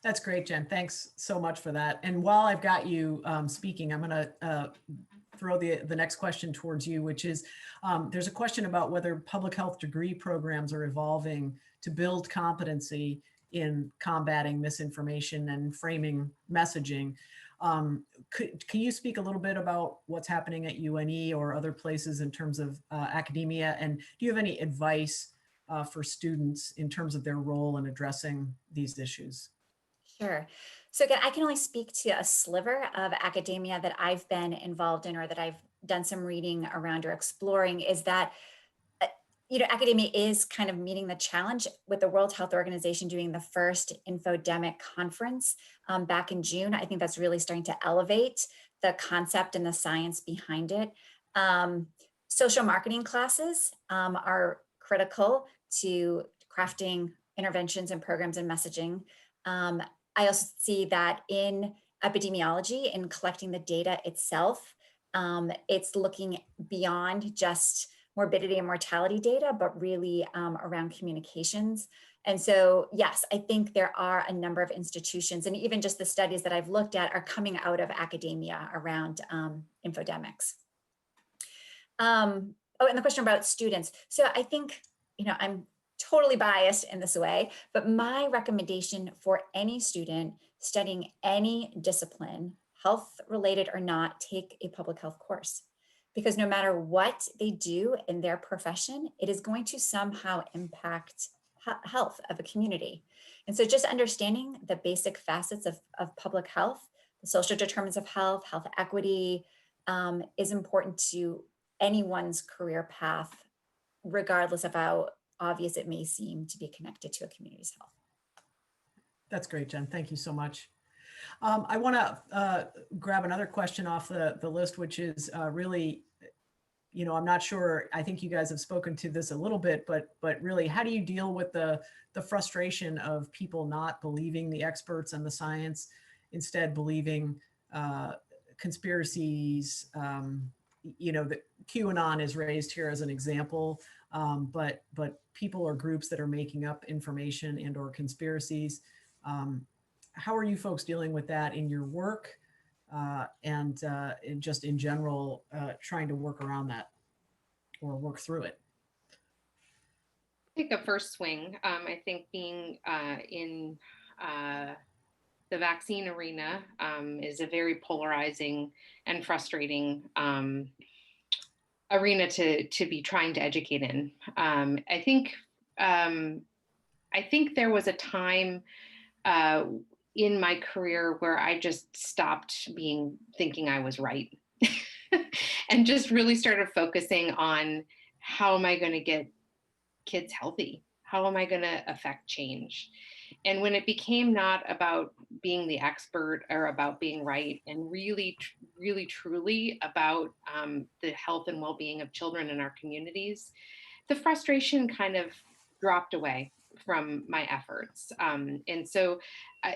That's great, Jen. Thanks so much for that. And while I've got you speaking, I'm going to throw the next question towards you, which is there's a question about whether public health degree programs are evolving to build competency in combating misinformation and framing messaging. Can you speak a little bit about what's happening at UNE or other places in terms of academia? And do you have any advice for students in terms of their role in addressing these issues? Sure. So again, I can only speak to a sliver of academia that I've been involved in or that I've done some reading around or exploring, is that academia is kind of meeting the challenge with the World Health Organization doing the first infodemic conference back in June. I think that's really starting to elevate the concept and the science behind it. Social marketing classes are critical to crafting interventions and programs and messaging. I also see that in epidemiology, in collecting the data itself, it's looking beyond just morbidity and mortality data, but really around communications. And so, yes, I think there are a number of institutions, and even just the studies that I've looked at are coming out of academia around infodemics. Oh, and the question about students. So I think, I'm totally biased in this way, but my recommendation for any student studying any discipline, health related or not, take a public health course. Because no matter what they do in their profession, it is going to somehow impact health of a community. And so just understanding the basic facets of public health, the social determinants of health, health equity, is important to anyone's career path, regardless of how obvious it may seem to be connected to a community's health. That's great, Jen. Thank you so much. I want to grab another question off the list, which is really, I'm not sure, I think you guys have spoken to this a little bit, but really, how do you deal with the frustration of people not believing the experts and the science, instead believing conspiracies? The QAnon is raised here as an example, but people or groups that are making up information and or conspiracies. How are you folks dealing with that in your work and just in general, trying to work around that or work through it? Take a first swing. I think being in the vaccine arena is a very polarizing and frustrating arena to be trying to educate in. I think there was a time in my career where I just stopped thinking I was right and just really started focusing on how am I going to get kids healthy? How am I going to affect change? And when it became not about being the expert or about being right, and really, really, truly about the health and well-being of children in our communities, the frustration kind of dropped away from my efforts. And so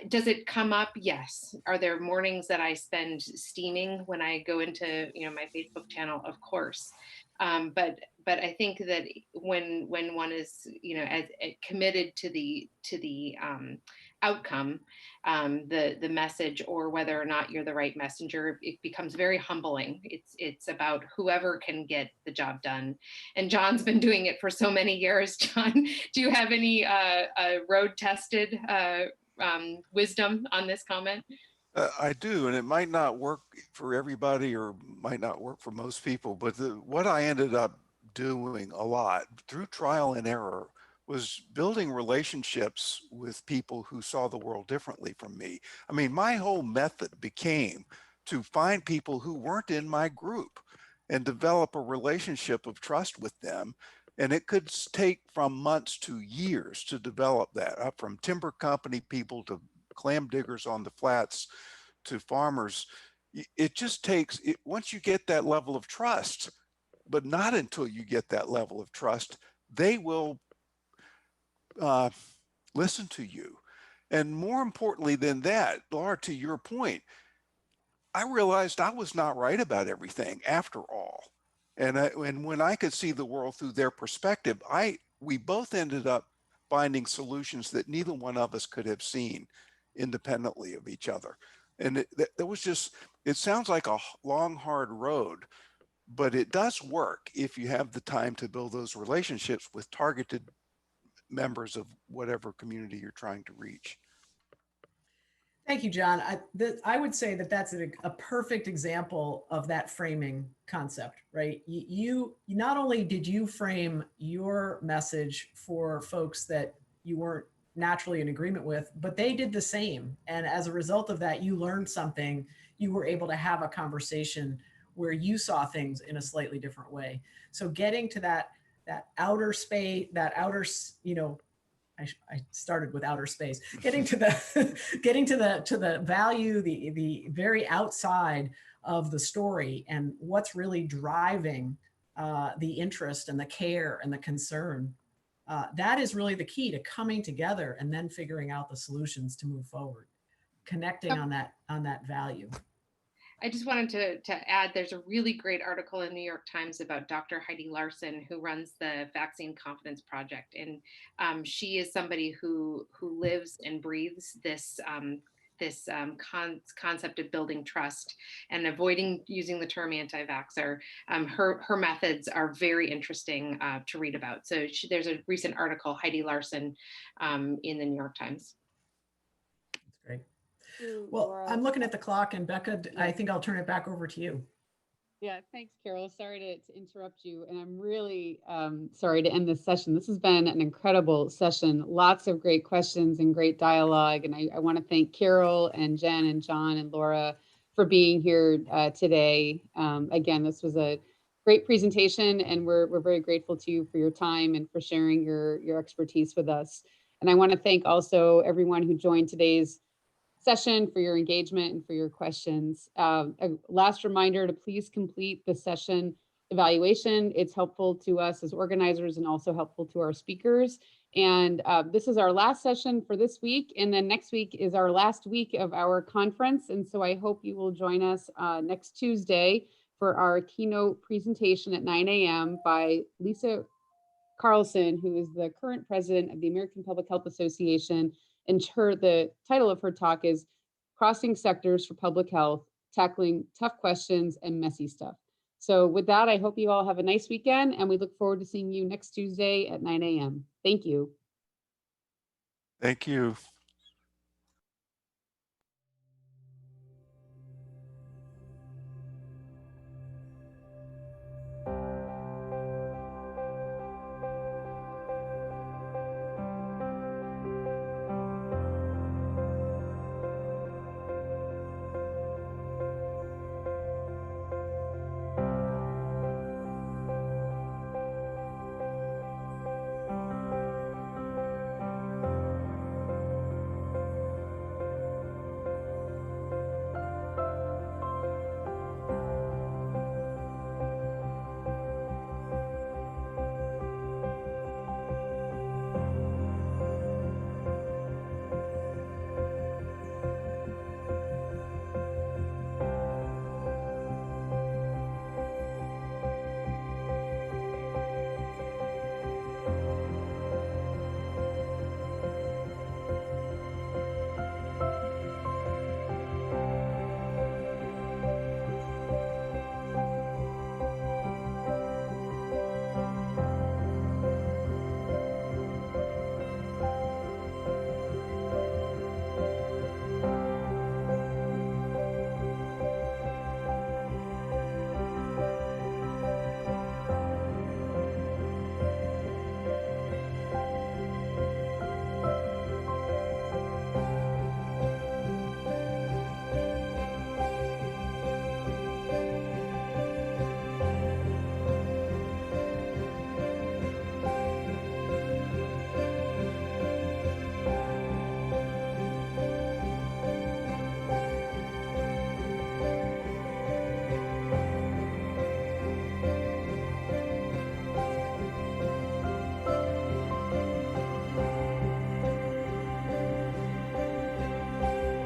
does it come up? Yes. Are there mornings that I spend steaming when I go into my Facebook channel? Of course. But I think that when one is as committed to the outcome, the message, or whether or not you're the right messenger, it becomes very humbling. It's about whoever can get the job done. And John's been doing it for so many years. John, do you have any road tested wisdom on this comment? I do, and it might not work for everybody or might not work for most people, but what I ended up doing a lot through trial and error was building relationships with people who saw the world differently from me. I mean, my whole method became to find people who weren't in my group and develop a relationship of trust with them. And it could take from months to years to develop that, up from timber company people to clam diggers on the flats to farmers. It just takes it once you get that level of trust, but not until you get that level of trust, they will listen to you. And more importantly than that, Laura, to your point, I realized I was not right about everything after all. And when I could see the world through their perspective, we both ended up finding solutions that neither one of us could have seen independently of each other. And it sounds like a long, hard road, but it does work if you have the time to build those relationships with targeted members of whatever community you're trying to reach. Thank you, John. I would say that that's a perfect example of that framing concept, right? You not only did you frame your message for folks that you weren't naturally in agreement with, but they did the same. And as a result of that, you learned something. You were able to have a conversation where you saw things in a slightly different way. So getting to that outer space, that outer, I started with outer space, getting to the to the value, the very outside of the story, and what's really driving the interest and the care and the concern. That is really the key to coming together and then figuring out the solutions to move forward, connecting on that value. I just wanted to add, there's a really great article in New York Times about Dr. Heidi Larson, who runs the Vaccine Confidence Project. And she is somebody who lives and breathes this concept of building trust and avoiding using the term anti-vaxxer. Her methods are very interesting to read about. So there's a recent article, Heidi Larson, in the New York Times. That's great. Well, Laura. I'm looking at the clock, and Becca, Yeah. I think I'll turn it back over to you. Yeah, thanks, Carol. Sorry to interrupt you. And I'm really sorry to end this session. This has been an incredible session. Lots of great questions and great dialogue. And I want to thank Carol and Jen and John and Laura for being here today. Again, this was a great presentation, and we're very grateful to you for your time and for sharing your expertise with us. And I want to thank also everyone who joined today's session for your engagement and for your questions. A last reminder to please complete the session evaluation. It's helpful to us as organizers and also helpful to our speakers. And this is our last session for this week. And then next week is our last week of our conference. And so I hope you will join us next Tuesday for our keynote presentation at 9 a.m. by Lisa Carlson, who is the current president of the American Public Health Association. And the title of her talk is Crossing Sectors for Public Health, Tackling Tough Questions and Messy Stuff. So with that, I hope you all have a nice weekend, and we look forward to seeing you next Tuesday at 9 a.m. Thank you. Thank you.